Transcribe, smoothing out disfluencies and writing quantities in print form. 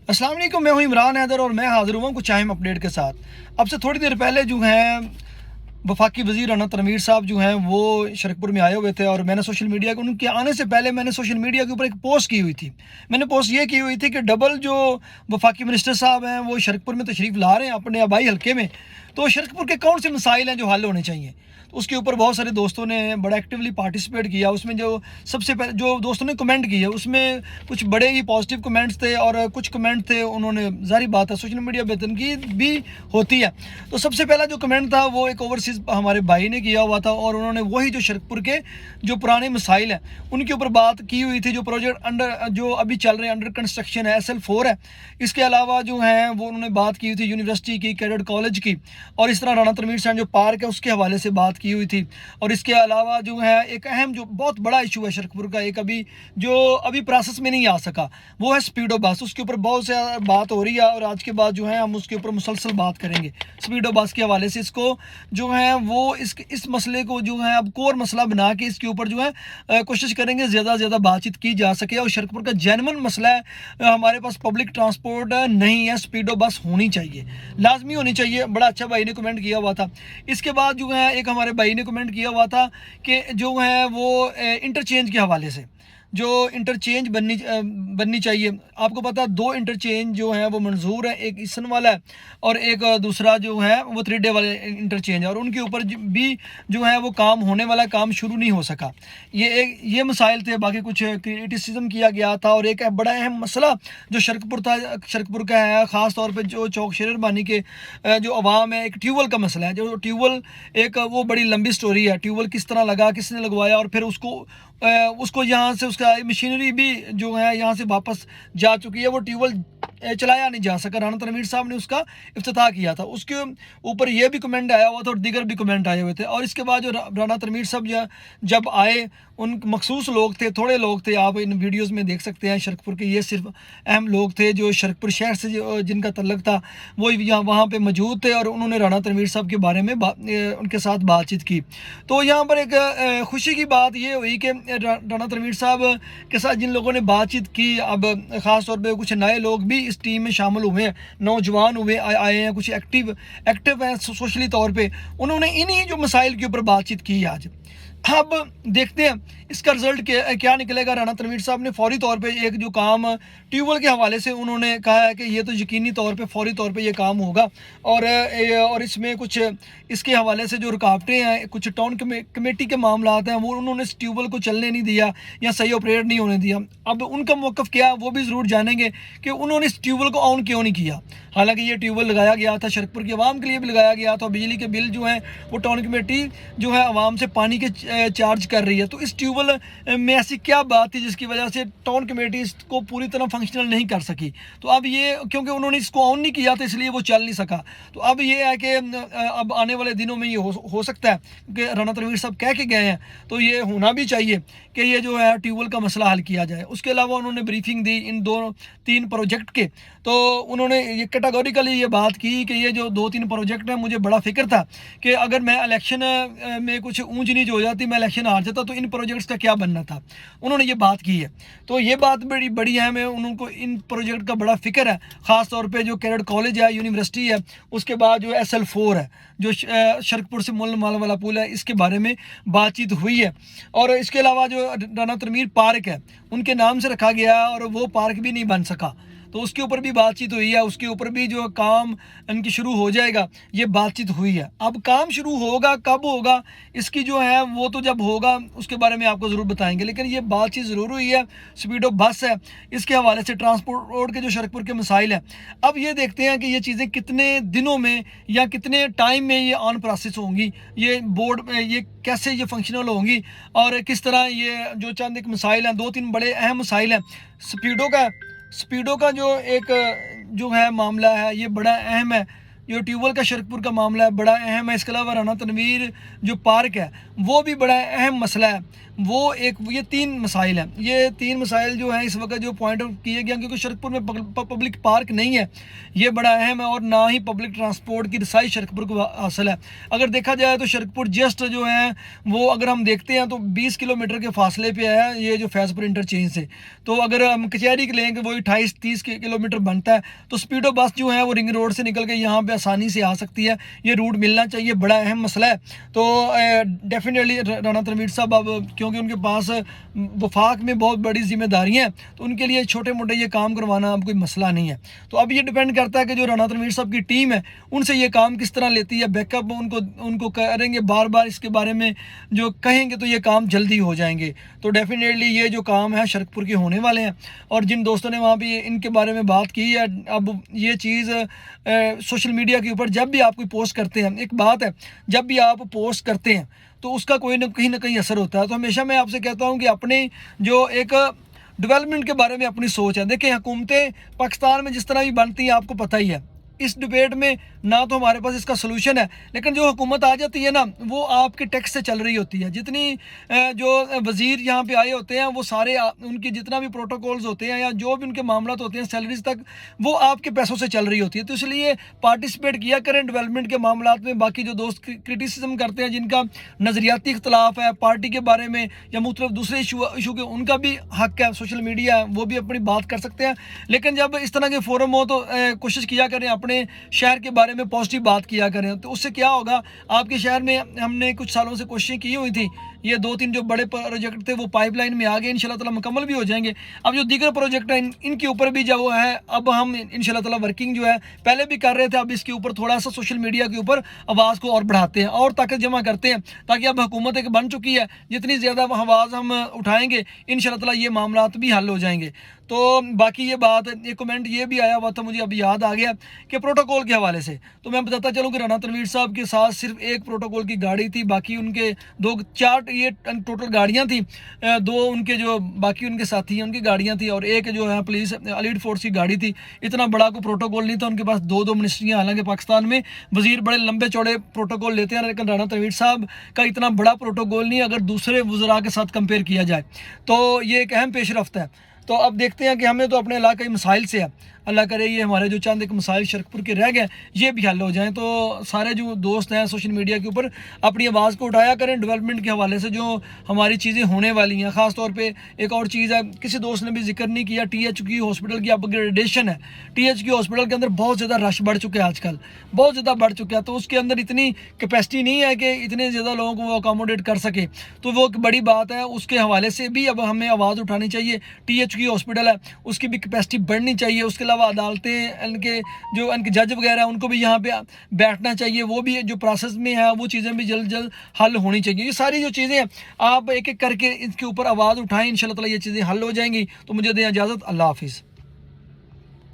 अस्सलाम वालेकुम, मैं हूं इमरान हैदर और मैं हाज़िर हुआ हूं कुछ अहम अपडेट के साथ। अब से थोड़ी देर पहले जो हैं वफाकी वज़ीर राना तनवीर साहब जो हैं वो शरकपुर में आए हुए थे और मैंने सोशल मीडिया को उनके आने से पहले मैंने सोशल मीडिया के ऊपर एक पोस्ट की हुई थी। मैंने पोस्ट ये की हुई थी कि डबल जो वफाकी मिनिस्टर साहब हैं वो शरकपुर में तशरीफ़ ला रहे हैं अपने आबाई हल्के में, तो शरकपुर के कौन से मसाइल हैं जो हल होने चाहिए। तो उसके ऊपर बहुत सारे दोस्तों ने बड़ा एक्टिवली पार्टिसिपेट किया। उसमें जो सबसे पहले जो दोस्तों ने कमेंट किए उसमें कुछ बड़े ही पॉजिटिव कमेंट्स थे और कुछ कमेंट थे, उन्होंने ज़ाहिर बात है सोशल मीडिया पे तनकीद भी होती है। तो सबसे पहला जो कमेंट था वो एक ओवरसीज़ हमारे भाई ने किया हुआ था और उन्होंने वही जो शरकपुर के जो पुराने मसाइल हैं उनके ऊपर बात की हुई थी। जो प्रोजेक्ट अंडर जो अभी चल रहे हैं, अंडर कंस्ट्रक्शन है, SL4 है। इसके अलावा जो है वो उन्होंने बात की हुई थी यूनिवर्सिटी की, कैडेट कॉलेज की, और इस तरह राना तनवीर साहब जो पार्क है उसके हवाले से बात की हुई थी। और इसके अलावा जो है एक अहम जो बहुत बड़ा इशू है शरकपुर का, एक अभी प्रोसेस में नहीं आ सका, वो है स्पीडो बस। उसके ऊपर बहुत ज़्यादा बात हो रही है और आज के बाद जो है हम उसके ऊपर मुसलसल बात करेंगे स्पीडो बस के हवाले से। इसको जो है वो इस मसले को जो है अब कोर मसला बना के इसके ऊपर जो है कोशिश करेंगे ज़्यादा से ज़्यादा बातचीत की जा सके। और शरकपुर का जेन्युइन मसला है, हमारे पास पब्लिक ट्रांसपोर्ट नहीं है, स्पीडो बस होनी चाहिए, लाजमी होनी चाहिए। बड़ा अच्छा भाई ने कमेंट किया हुआ था। इसके बाद जो है एक हमारे भाई ने कमेंट किया हुआ था कि जो है वो इंटरचेंज के हवाले से जो इंटरचेंज बननी चाहिए। आपको पता है 2 इंटरचेंज जो हैं वो मंजूर है, एक ईसन वाला है और एक दूसरा जो है वो 3 डे वाले इंटरचेंज है, और उनके ऊपर भी जो है वो काम होने वाला, काम शुरू नहीं हो सका। ये मसाइल थे, बाकी कुछ क्रिटिसिज्म किया गया था। और एक बड़ा अहम मसला जो शरकपुर का है, ख़ास तौर पे जो चौक शेररबानी के जो अवाम है, एक ट्यूबवेल का मसला है। जो ट्यूबवेल एक वो बड़ी लंबी स्टोरी है, ट्यूबवेल किस तरह लगा, किसने लगवाया, और फिर उसको यहाँ से उसका मशीनरी भी जो है यहाँ से वापस जा चुकी है। वो ट्यूबवेल चलाया नहीं जा सका। राना तनवीर साहब ने उसका इफ्तिताह किया था, उसके ऊपर ये भी कमेंट आया हुआ था और दीगर भी कमेंट आए हुए थे। और इसके बाद जो राना तनवीर साहब जब आए, उन मखसूस लोग थे, थोड़े लोग थे, आप इन वीडियोस में देख सकते हैं शरकपुर के। ये सिर्फ अहम लोग थे जो शरकपुर शहर से जिनका तल्लक था, वो यहाँ वहाँ पे मौजूद थे और उन्होंने राना तनवीर साहब के बारे में उनके साथ बातचीत की। तो यहाँ पर एक खुशी की बात ये हुई कि राना तनवीर साहब के साथ जिन लोगों ने बातचीत की, अब ख़ास तौर पे कुछ नए लोग भी इस टीम में शामिल हुए हैं, नौजवान आए हैं, कुछ एक्टिव हैं सोशली तौर पे, उन्होंने इन्हीं जो मसाइल के ऊपर बातचीत की आज। अब देखते हैं इसका रिजल्ट क्या निकलेगा। राना तनवीर साहब ने फौरी तौर पे एक जो काम ट्यूबवेल के हवाले से उन्होंने कहा है कि ये तो यकीनी तौर पे फौरी तौर पे ये काम होगा, और इसमें कुछ इसके हवाले से जो रुकावटें हैं, कुछ टाउन कमेटी के मामला हैं, वो उन्होंने इस ट्यूबवेल को चलने नहीं दिया या सही ऑपरेट नहीं होने दिया। अब उनका मौक़िफ़ क्या, वो भी ज़रूर जानेंगे कि उन्होंने इस ट्यूबवेल को ऑन क्यों नहीं किया। हालांकि ये ट्यूबवेल लगाया गया था, शरकपुर की आवाम के लिए भी लगाया गया था। बिजली के बिल जो हैं वो टाउन कमेटी जो है आवाम से पानी के चार्ज कर रही है। तो इस ट्यूबवेल में ऐसी क्या बात थी जिसकी वजह से टाउन कमेटी इसको पूरी तरह फंक्शनल नहीं कर सकी। तो अब ये क्योंकि उन्होंने इसको ऑन नहीं किया था इसलिए वो चल नहीं सका। तो अब ये है कि अब आने वाले दिनों में ये हो सकता है कि राना तनवीर साहब कह के गए हैं तो ये होना भी चाहिए कि ये जो है ट्यूबवेल का मसला हल किया जाए। उसके अलावा उन्होंने ब्रीफिंग दी इन 2-3 प्रोजेक्ट के, तो उन्होंने ये कैटेगोरिकली ये बात की कि ये जो 2-3 प्रोजेक्ट हैं, मुझे बड़ा फिक्र था कि अगर मैं इलेक्शन में कुछ ऊंच नीच हो जाती, मैं इलेक्शन हार जाता, तो इन प्रोजेक्ट्स का क्या बनना था। उन्होंने ये बात की है, तो ये बात बड़ी अहम है। उनको इन प्रोजेक्ट का बड़ा फिक्र है, ख़ास तौर पर जो कैडेट कॉलेज है, यूनिवर्सिटी है, उसके बाद जो SL4 है, जो शरकपुर से मुल माल वाला पुल है, इसके बारे में बातचीत हुई है। और इसके अलावा जो राना तनवीर पार्क है उनके नाम से रखा गया और वो पार्क भी नहीं बन सका, तो उसके ऊपर भी बातचीत हुई है। उसके ऊपर भी जो काम इनकी शुरू हो जाएगा, ये बातचीत हुई है। अब काम शुरू होगा, कब होगा इसकी जो है वो तो जब होगा उसके बारे में आपको ज़रूर बताएंगे, लेकिन ये बातचीत ज़रूर हुई है। स्पीडो बस है, इसके हवाले से ट्रांसपोर्ट रोड के जो शरकपुर के मसाइल हैं, अब ये देखते हैं कि ये चीज़ें कितने दिनों में या कितने टाइम में ये ऑन प्रोसेस होंगी, ये बोर्ड में ये कैसे ये फंक्शनल होंगी, और किस तरह ये जो चंद एक मसाइल हैं, 2-3 बड़े अहम मसाइल हैं। स्पीडो का जो एक जो है मामला है, ये बड़ा अहम है। جو ٹیوب ویل کا شرکپور کا معاملہ ہے بڑا اہم ہے. اس کے علاوہ رانا تنویر جو پارک ہے وہ بھی بڑا اہم مسئلہ ہے. وہ یہ 3 مسائل ہیں. یہ 3 مسائل جو ہیں اس وقت جو پوائنٹ آؤٹ کیے گئے ہیں, کیونکہ شرکپور میں پبلک پارک نہیں ہے, یہ بڑا اہم ہے, اور نہ ہی پبلک ٹرانسپورٹ کی رسائی شرکپور کو حاصل ہے. اگر دیکھا جائے تو شرکپور جسٹ جو ہے وہ اگر ہم دیکھتے ہیں تو 20 کلومیٹر کے فاصلے پہ ہے یہ جو فیض پور انٹرچینج سے. تو اگر ہم کچہری کے لیں گے وہی 28-30 کلومیٹر بنتا ہے, تو اسپیڈو بس جو ہے وہ رنگ روڈ سے نکل کے یہاں پہ آسانی سے آ سکتی ہے. یہ روٹ ملنا چاہیے, بڑا اہم مسئلہ ہے. تو ڈیفینیٹلی رانا تنویر صاحب اب کیونکہ ان کے پاس وفاق میں بہت بڑی ذمہ داریاں ہیں, تو ان کے لیے چھوٹے موٹے یہ کام کروانا اب کوئی مسئلہ نہیں ہے. تو اب یہ ڈیپینڈ کرتا ہے کہ جو رانا تنویر صاحب کی ٹیم ہے ان سے یہ کام کس طرح لیتی ہے. بیک اپ ان کو کریں گے, بار بار اس کے بارے میں جو کہیں گے تو یہ کام جلدی ہو جائیں گے. تو ڈیفینیٹلی یہ جو کام ہے شرکپور کے ہونے والے ہیں. اور جن دوستوں نے وہاں پہ ان کے بارے میں بات کی ہے, اب یہ چیز سوشل میڈیا کے اوپر جب بھی آپ کوئی پوسٹ کرتے ہیں, ایک بات ہے جب بھی آپ پوسٹ کرتے ہیں تو اس کا کوئی نہ کہیں اثر ہوتا ہے. تو ہمیشہ میں آپ سے کہتا ہوں کہ اپنے جو ایک ڈیولپمنٹ کے بارے میں اپنی سوچ ہے. دیکھیں حکومتیں پاکستان میں جس طرح بھی بنتی ہیں آپ کو پتہ ہی ہے, اس ڈبیٹ میں نہ تو ہمارے پاس اس کا سلوشن ہے, لیکن جو حکومت آ جاتی ہے نا وہ آپ کے ٹیکس سے چل رہی ہوتی ہے. جتنی جو وزیر یہاں پہ آئے ہوتے ہیں وہ سارے ان کی جتنا بھی پروٹوکولز ہوتے ہیں یا جو بھی ان کے معاملات ہوتے ہیں سیلریز تک, وہ آپ کے پیسوں سے چل رہی ہوتی ہے. تو اس لیے پارٹیسپیٹ کیا کریں ڈیولپمنٹ کے معاملات میں. باقی جو دوست کرٹیسزم کرتے ہیں, جن کا نظریاتی اختلاف ہے پارٹی کے بارے میں یا مختلف دوسرے ایشو کے, ان کا بھی حق ہے, سوشل میڈیا ہے وہ بھی اپنی بات کر سکتے ہیں. لیکن جب اس طرح کے فورم ہو تو کوشش کیا کریں اپنے شہر کے بارے میں پازیٹیو بات کیا کریں. تو اس سے کیا ہوگا, آپ کے شہر میں ہم نے کچھ سالوں سے کوششیں کی ہوئی تھی, یہ 2-3 جو بڑے پروجیکٹ تھے وہ پائپ لائن میں آ گئے, انشاءاللہ تعالی مکمل بھی ہو جائیں گے. اب جو دیگر پروجیکٹ ہیں ان کے اوپر بھی جو ہے اب ہم انشاءاللہ تعالی ورکنگ جو ہے پہلے بھی کر رہے تھے, اب اس کے اوپر تھوڑا سا سوشل میڈیا کے اوپر آواز کو اور بڑھاتے ہیں اور طاقت جمع کرتے ہیں, تاکہ اب حکومت ایک بن چکی ہے, جتنی زیادہ آواز ہم اٹھائیں گے انشاءاللہ تعالی یہ معاملات بھی حل ہو جائیں گے. تو باقی یہ بات, ایک کمنٹ یہ بھی آیا ہوا تھا مجھے ابھی یاد آ گیا کہ پروٹوکول کے حوالے سے, تو میں بتاتا چلوں کہ رانا تنویر صاحب کے ساتھ صرف ایک پروٹوکول کی گاڑی تھی, باقی ان کے 2-4 یہ ٹوٹل گاڑیاں تھیں, 2 ان کے جو باقی ان کے ساتھی ہیں ان کی گاڑیاں تھیں, اور ایک جو ہے پولیس ایلیٹ فورس کی گاڑی تھی. اتنا بڑا کوئی پروٹوکول نہیں تھا ان کے پاس, 2 منسٹریاں. حالانکہ پاکستان میں وزیر بڑے لمبے چوڑے پروٹوکول لیتے ہیں, لیکن رانا تنویر صاحب کا اتنا بڑا پروٹوکول نہیں اگر دوسرے وزراء کے ساتھ کمپیئر کیا جائے. تو یہ ایک اہم پیش رفت ہے. تو اب دیکھتے ہیں کہ ہمیں تو اپنے علاقائی مسائل سے ہے, اللہ کرے یہ ہمارے جو چند ایک مسائل شرکپور کے رہ گئے یہ بھی حل ہو جائیں. تو سارے جو دوست ہیں سوشل میڈیا کے اوپر اپنی آواز کو اٹھایا کریں ڈیولپمنٹ کے حوالے سے جو ہماری چیزیں ہونے والی ہیں. خاص طور پہ ایک اور چیز ہے, کسی دوست نے بھی ذکر نہیں کیا, ٹی ایچ کی ہاسپٹل کی اپ گریڈیشن ہے. ٹی ایچ کی ہاسپٹل کے اندر بہت زیادہ رش بڑھ چکا ہے, آج کل بہت زیادہ بڑھ چکا ہے. تو اس کے اندر اتنی کیپیسٹی نہیں ہے کہ اتنے زیادہ لوگوں کو وہ اکاموڈیٹ کر سکے, تو وہ ایک بڑی بات ہے. اس کے حوالے سے بھی اب ہمیں آواز اٹھانی چاہیے. ٹی ایچ کی ہاسپٹل ہے اس کی بھی کیپیسٹی بڑھنی چاہیے. اس کے علاوہ عدالتیں, ان کے جج وغیرہ ان کو بھی یہاں پہ بیٹھنا چاہیے, وہ بھی جو پروسیس میں ہے وہ چیزیں بھی جلد حل ہونی چاہیے. یہ ساری جو چیزیں آپ ایک ایک کر کے اس کے اوپر آواز اٹھائیں, انشاءاللہ تعالی یہ چیزیں حل ہو جائیں گی. تو مجھے دیں اجازت, اللہ حافظ.